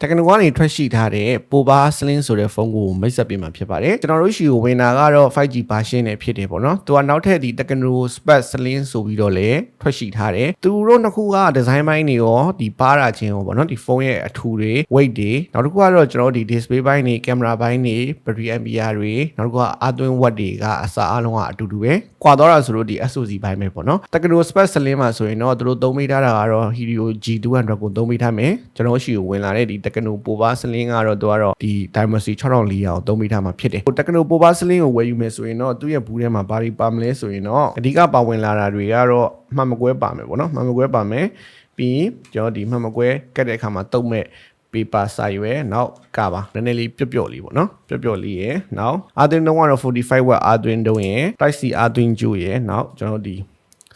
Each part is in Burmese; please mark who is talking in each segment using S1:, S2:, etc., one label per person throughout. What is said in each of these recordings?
S1: Techno ကနေထွက်ရှိထားတဲ့ Poba Slim ဆိုတဲ့ဖုန်းကိုမိတ်ဆက်ပေးမှာဖြစ်ပါတယ်ကျွန်တော်တို့ရှိကိုဝင်တာကတော့ 5G version နဲ့ဖြစ်တယ်ပေါ့နော်သူကနောက်ထပ်ဒီ Techno Spark Slim ဆိုပြီးတော့လည်းထွက်ရှိထားတယ်သူတို့နှစ်ခုက design ပိုင်းတွေရောဒီပါတာချင်းရောပေါ့နော်ဒီဖုန်းရဲ့အထူတွေ weight တွေနောက်တစ်ခုကတော့ကျွန်တော်တို့ဒီ display ဘိုင်းတွေ camera ဘိုင်းတွေ battery ampere တွေနောက်တစ်ခုက Arduino watt တွေကအစားအလုံးကအတူတူပဲကွာတော့တာဆိုလို့ဒီ SoC ဘိုင်းပဲပေါ့နော် Techno Spark Slim မှာဆိုရင်တော့သူတို့သုံးမိထားတာကတော့ Helio G200 ကိုသုံးမိထားမယ်ကျွန်တော်ရှိကိုဝင်လာတဲ့ဒီ Techno Poba Slim ကတော့သူကတော့ဒီ Dimensity 6400ကိုသုံးမိထားမှာဖြစ်တယ် Techno Poba Slim ကိုဝယ်ယူမယ်ဆိုရင်တော့သူ့ရဲ့ဘူးထဲမှာဘာတွေပါမလဲဆိုရင်တော့အဓိကပါဝင်လာတာတွေကတော့မှန်မကွဲပါမယ်ပေါ့နော်မှန်မကွဲပါမယ်ပြီးကျွန်တော်ဒီမှန်မကွဲကတ်တဲ့အခါမှာတုံးမဲ့ paper စာရွယ်နောက်ကပါနည်းနည်းလေးပျော့လေးပေါ့နော်ပျော့လေးရယ်နောက် Arduino ကတော့45 watt Arduino ရယ် Type C Arduino ရယ်နောက်ကျွန်တော်ဒ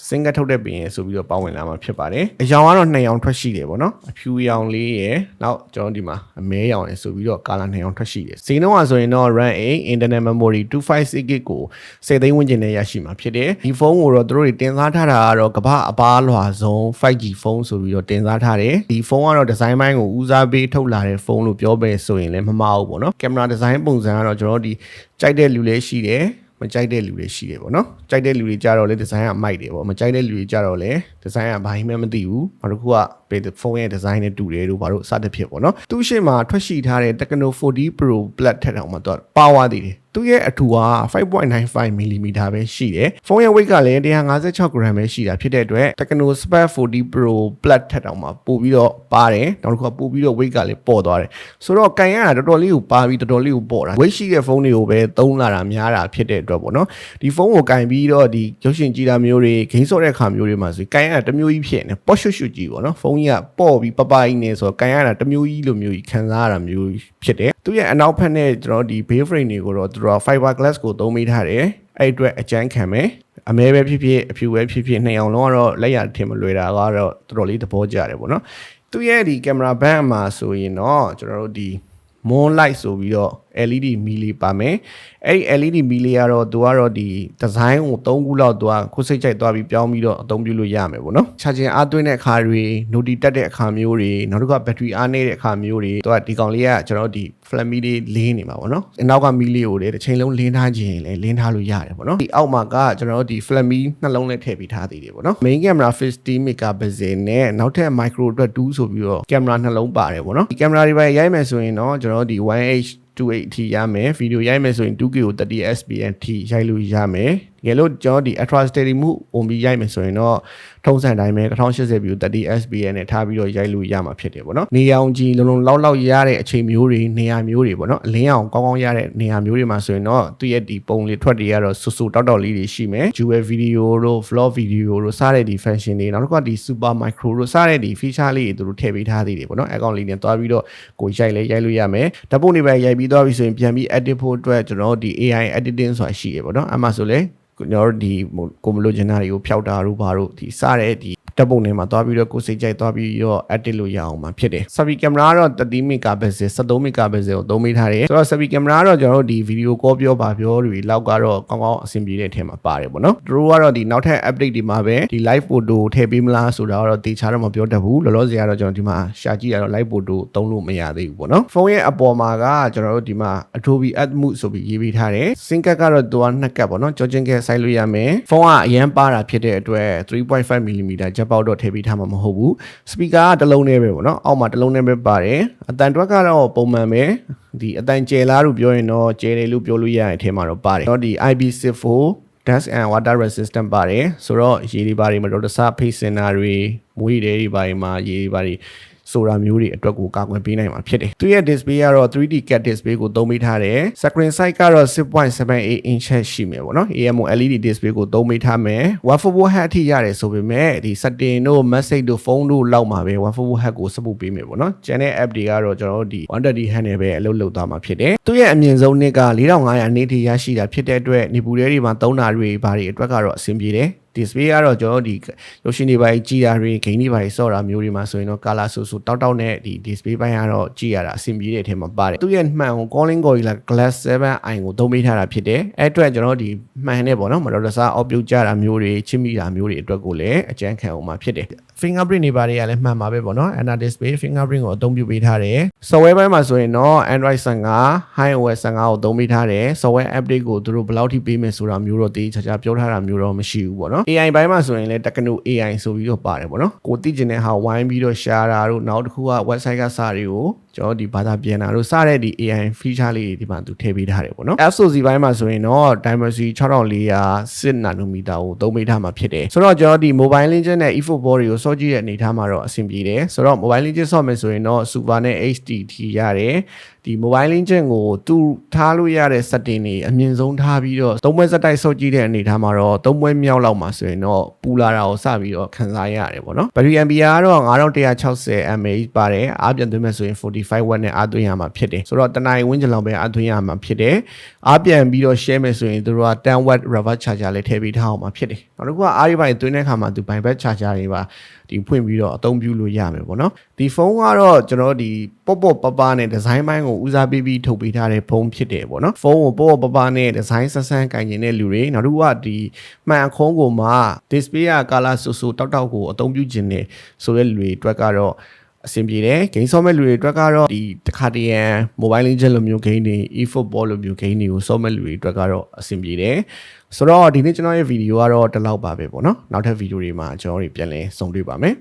S1: ီစင်ကထုတ်တဲ့ပင်ရယ်ဆိုပြီးတော့ပါဝင်လာမှာဖြစ်ပါတယ်အရောင်ကတော့2ရောင်ထွက်ရှိတယ်ပေါ့နော်အဖြူရောင်လေးရယ်နောက်ကျွန်တော်ဒီမှာအမဲရောင်ရယ်ဆိုပြီးတော့ကာလာ2ရောင်ထွက်ရှိတယ်ဈေးနှုန်းကဆိုရင်တော့ RAM 8 internal memory 256GB ကို10သိန်းဝန်းကျင်နဲ့ရရှိမှာဖြစ်တယ်ဒီဖုန်းကိုတော့တို့တွေတင်စားထားတာကတော့ကမ္ဘာအပါလွှာဆုံး 5G ဖုန်းဆိုပြီးတော့တင်စားထားတယ်ဒီဖုန်းကတော့ဒီဇိုင်းပိုင်းကိုဦးစားပေးထုတ်လာတဲ့ဖုန်းလို့ပြောပဲဆိုရင်လည်းမမှားဘူးပေါ့နော်ကင်မရာဒီဇိုင်းပုံစံကတော့ကျွန်တော်ဒီကြိုက်တဲ့လူလေးရှိတယ်မကြိုက်တဲ့လူတွေရှိတယ်ပေါ့နော်ကြိုက်တဲ့လူတွေကြတော့လေဒီဇိုင်းကမိုက်တယ်ပေါ့မကြိုက်တဲ့လူတွေကြတော့လေဒီဇိုင်းကဘာမှမသိဘူးဘာလို့ခုကဖုန်းရဲ့ဒီဇိုင်းနဲ့တူတယ်လို့ဘာလို့စသဖြင့်ပေါ့နော်သူ့ရှေ့မှာထွက်ရှိထားတဲ့ Techno 4D Pro Plus ထက်တောင်မှတော့ပါဝါသေးတယ်သူရဲ့အထူက 5.95mm ပဲရှိတယ်ဖုန်းရဲ့ weight ကလည်း156 gram ပဲရှိတာဖြစ်တဲ့အတွက် Techno Spark 4D Pro Plus ထက်တောင်မှပို့ပြီးတော့ပါတယ်နောက်တစ်ခုကပို့ပြီးတော့ weight ကလည်းပေါ်သွားတယ်ဆိုတော့ကန်ရတာတော်တော်လေးကိုပါပြီးတော်တော်လေးကိုပေါ်တာ weight ရှိတဲ့ဖုန်းတွေကိုပဲသုံးလာတာများတာဖြစ်တဲ့အတွက်ပေါ့နော်ဒီဖုန်းကိုကန်ပြီးတော့ဒီရုပ်ရှင်ကြည့်တာမျိုးတွေဂိမ်းဆော့တဲ့အခါမျိုးတွေမှာဆိုကန်ရတာတစ်မျိုးကြီးဖြစ်နေပေါ့ရှွတ်ရှွတ်ကြီးပေါ့နော်ဖုန်းကြီးကပေါ့ပြီးပပကြီးနေဆိုတော့ကန်ရတာတစ်မျိုးကြီးလိုမျိုးကြီးခံစားရတာမျိုးဖြစ်တယ်သူရဲ့အနောက်ဖက်နဲ့ကျွန်တော်ဒီ base frame တွေကိုတော့သူတို့ fiber glass ကိုသုံးမိထားတယ်အဲ့အတွက်အကျန်းခံမယ်အမဲပဲဖြစ်ဖြစ်အဖြူပဲဖြစ်ဖြစ်နှစ်အောင်လုံးကတော့လက်ရထင်မလွယ်တာကတော့တော်တော်လေးသဘောကျတယ်ပေါ့နော်သူရဲ့ဒီကင်မရာဘန်းမှာဆိုရင်တော့ကျွန်တော်တို့ဒီ moonlight ဆိုပြီးတော့ LED မီလီပါမယ်အဲ့ဒီ LED မီလီကတော့သူကတော့ဒီဒီဇိုင်းကို3ခုလောက်သူကခုစိတ်ကြိုက်သွားပြီးပြောင်းပြီးတော့အသုံးပြုလို့ရမယ်ပေါ့နော်ချာချင်အားသွင်းတဲ့အခါတွေ noti တက်တဲ့အခါမျိုးတွေနောက်တစ်ခါ battery အားနေတဲ့အခါမျိုးတွေသူကဒီကောင်လေးကကျွန်တော်ဒီ flamme လေးလင်းနေမှာပေါ့နော်အနောက်ကမီလီကိုလည်းတစ်ချိန်လုံးလင်းထားခြင်းလည်းလင်းထားလို့ရတယ်ပေါ့နော်ဒီအောက်မှာကကျွန်တော်ဒီ flamme နှလုံးနဲ့ထည့်ပြီးထားသေးတယ်ပေါ့နော် main camera 50 megapixel နဲ့နောက်ထပ် micro အတွက်2ဆိုပြီးတော့ကင်မရာနှလုံးပါတယ်ပေါ့နော်ဒီကင်မရာတွေပဲရိုက်မယ်ဆိုရင်တော့ကျွန်တော်ဒီ 1H 280 ထိရမယ်ဗီဒီယိုရိုက်မယ်ဆိုရင် 2K ကို 30fps ထိရိုက်လို့ရမယ်တကယ်လို့ကျွန်တော်ဒီ ultra steady မှုပုံပြီးရိုက်မယ်ဆိုရင်တော့ထုံးစံတိုင်းပဲ1080p ကို 30fps နဲ့ထားပြီးတော့ရိုက်လို့ရမှာဖြစ်တယ်ပေါ့နော်နေအောင်ကြီးလုံးလုံးလောက်ရတဲ့အချိန်မျိုးတွေနေရာမျိုးတွေပေါ့နော်အလင်းအောင်ကောင်းကောင်းရတဲ့နေရာမျိုးတွေမှာဆိုရင်တော့သူ့ရဲ့ဒီပုံလေးထွက်တွေကတော့ဆူဆူတောက်တောက်လေးတွေရှိမယ် dual video တို့ vlog video တို့စတဲ့ဒီ function တွေနောက်တစ်ခါဒီ super micro တို့စတဲ့ဒီ feature လေးတွေသူတို့ထည့်ပေးထားသေးတယ်ပေါ့နော်အကောင့်လေးနဲ့တွားပြီးတော့ကိုရိုက်လို့ရမယ်ဓာတ်ပုံတွေပဲရိုက်ပြီးသွားပြီဆိုရင်ပြန်ပြီး edit ဖို့အတွက်ကျွန်တော်ဒီ AI editing ဆိုတာရှိရပေါ့နော်အမှဆိုလဲကျွန်တော်တို့ဒီကိုမလို့ဂျန်နာတွေကိုဖျောက်တာတို့ဘာတို့ဒီစတဲ့ဒီဓာတ်ပုံတွေမှာတွားပြီးတော့ကိုစိတ်ကြိုက်တွားပြီးတော့ edit လို့ရအောင်မှာဖြစ်တယ် selfie camera ကတော့30 megapixel 13 megapixel ကိုသုံးမိထားတယ်ဆိုတော့ selfie camera ကတော့ကျွန်တော်တို့ဒီ video call ပြောပါပြောတွေလောက်ကတော့ကောင်းကောင်းအဆင်ပြေတဲ့အထက်မှာပါတယ်ပေါ့နော်သူတို့ကတော့ဒီနောက်ထပ် update တွေမှာပဲဒီ live photo ထည့်ပေးမလားဆိုတာတော့တေချာတော့မပြောတတ်ဘူးလောလောဆယ်ကတော့ကျွန်တော်ဒီမှာရှာကြည့်ရတော့ live photo သုံးလို့မရသေးဘူးပေါ့နော်ဖုန်းရဲ့အပေါ်မှာကကျွန်တော်တို့ဒီမှာ Adobe Atmos ဆိုပြီးရေးပေးထားတယ် sync ကတော့သူက2ကတ်ပေါ့နော်ကြောချင်းကဲစိုက်လို့ရမယ်ဖုန်းကအရန်ပါတာဖြစ်တဲ့အတွက် 3.5mm ဂျက်ပေါက်တော့ထည့်ပေးထားမှာမဟုတ်ဘူး speaker ကတစ်လုံးနဲ့ပဲပေါ့နော်အောက်မှာတစ်လုံးနဲ့ပဲပါတယ်အတန်တွက်ကတော့ပုံမှန်ပဲဒီအတန်ကျယ်လားလို့ပြောရင်တော့ကျယ်တယ်လို့ပြောလို့ရတဲ့အထက်မှာတော့ပါတယ်တော့ဒီ IP64 dust and water resistant ပါတယ်ဆိုတော့ရေတွေပါတယ်မတော်တဆဖိတ်စင်တာတွေမွေးတွေပါတယ်မှာရေတွေပါတယ်ဆိုတာမျိုးတွေအတွက်ကိုကာကွယ်ပေးနိုင်မှာဖြစ်တယ်သူရဲ့ display ကတော့ 3D cat display ကိုသုံးပေးထားတယ် screen size ကတော့ 6.78 inch ရှိမယ်ပေါ့နော် AMO LED display ကိုသုံးပေးထားမယ် 144Hz အထိရတယ်ဆိုပေမဲ့ဒီ setting တို့ message တို့ phone တို့လောက်မှာပဲ 144Hz ကို support ပေးမယ်ပေါ့နော်ကျန်တဲ့ app တွေကတော့ကျွန်တော်တို့ဒီ 130Hz နဲ့ပဲအလုပ်လုပ်သွားမှာဖြစ်တယ်သူရဲ့အမြင့်ဆုံးနစ်က 4500 နစ်ထိရရှိတာဖြစ်တဲ့အတွက်နေပူထဲတွေမှာသုံးတာတွေဘာတွေအတွက်ကတော့အဆင်ပြေတယ် display ကတော့ကျွန်တော်ဒီရုပ်ရှင်တွေပိုင်းကြည့်ရတွေ game တွေပိုင်းစော့တာမျိုးတွေမှာဆိုရင်တော့ color ဆူတောက်နဲ့ဒီ display ပိုင်းကတော့ကြည့်ရတာအဆင်ပြေတဲ့အထက်မှာပါတယ်သူရဲ့မှန်ကို calling gorilla glass 7i ကိုသုံးပေးထားတာဖြစ်တယ်အဲ့အတွက်ကျွန်တော်ဒီမှန်နဲ့ပေါ့နော်မတော်တဆအော့ပြုတ်ကြတာမျိုးတွေချစ်မိတာမျိုးတွေအတွက်ကိုလည်းအကျန်းခံအောင်မှာဖြစ်တယ် fingerprint တွေပါတယ်ကလည်းမှန်ပါပဲပေါ့နော် Ana display fingerprint ကိုအသုံးပြုပေးထားတယ် software ပိုင်းမှာဆိုရင်တော့ Android 15 iOS 15ကိုသုံးပေးထားတယ် software update ကိုသူတို့ဘယ်လောက်ထိပေးမယ်ဆိုတာမျိုးတော့တေးချာချာပြောထားတာမျိုးတော့မရှိဘူးပေါ့နော် AI ဘိုင်းမှာဆိုရင်လည်း Tekno AI ဆိုပြီးတော့ပါတယ်ပေါ့နော်ကိုသိကျင်တဲ့ဟာဝိုင်းပြီးတော့ share တာတို့နောက်တစ်ခုက website ကစာတွေကိုကျွန်တော်ဒီဘာသာပြန်တာတို့စတဲ့ဒီ AI feature လေးတွေဒီမှာသူထည့်ပေးထားတယ်ပေါ့နော် SoC ဘိုင်းမှာဆိုရင်တော့ Dimensity 6400 nanometer ကိုသုံးပေးထားမှာဖြစ်တယ်ဆိုတော့ကျွန်တော်ဒီ Mobile Legends နဲ့ eFootball တွေကိုစောကြည့်တဲ့အနေထားမှာတော့အဆင်ပြေတယ်ဆိုတော့ Mobile Legends ဆော့မယ်ဆိုရင်တော့ Super နဲ့ HDT ရတယ်ဒီ Mobile Legends ကိုသူထားလို့ရတဲ့ setting တွေအမြင့်ဆုံးထားပြီးတော့သုံးပွဲစက်တိုက်စော့ကြည့်တဲ့အနေထားမှာတော့သုံးပွဲမြောက်လောက်မှာဆိုရင်တော့ပူလာတာကိုစပြီးတော့ခံစားရတယ်ပေါ့နော် Battery Ampere ကတော့ 5160 mAh ပါတယ်အားပြန်သွင်းမယ်ဆိုရင်45 watt နဲ့အားသွင်းရမှာဖြစ်တယ်ဆိုတော့တနင်္လာဝင်းကျင်လောက်ပဲအားသွင်းရမှာဖြစ်တယ်အားပြန်ပြီးတော့ share မယ်ဆိုရင်တို့က10 watt reverse charger လေးထည့်ပေးထားအောင်မှာဖြစ်တယ်နောက်တစ်ခုကအားရပိုင်းသွင်းတဲ့အခါမှာသူ bypass charger တွေပါဒီဖွင့်ပြီးတော့အသုံးပြုလို့ရမယ်ပေါ့နော်ဒီဖုန်းကတော့ကျွန်တော်ဒီပေါ့ပနဲ့ design ပိုင်းကိုဦးစားပေးပြီးထုတ်ပေးထားတဲ့ဖုန်းဖြစ်တယ်ပေါ့နော်ဖုန်းကိုပေါ့ပနဲ့ design ဆန်းကင်နေတဲ့လူတွေနောက်တစ်ခုကဒီမှန်အခုံးကိုမှ display က color ဆူတောက်ကိုအသုံးပြုခြင်းနဲ့ဆိုတဲ့လူတွေအတွက်ကတော့အဆင်ပြေတယ် game ဆော့မဲ့လူတွေအတွက်ကတော့ဒီတစ်ခါတည်းရန် mobile legend လိုမျိုး game တွေ e-football လိုမျိုး game တွေကိုဆော့မဲ့လူတွေအတွက်ကတော့အဆင်ပြေတယ်ဆိုတော့ဒီနေ့ကျွန်တော်ရဲ့ဗီဒီယိုကတော့ဒီလောက်ပါပဲပေါ့နော်နောက်ထပ်ဗီဒီယိုတွေမှာကျွန်တော်တို့ပြန်လည်ဆုံတွေ့ပါမယ်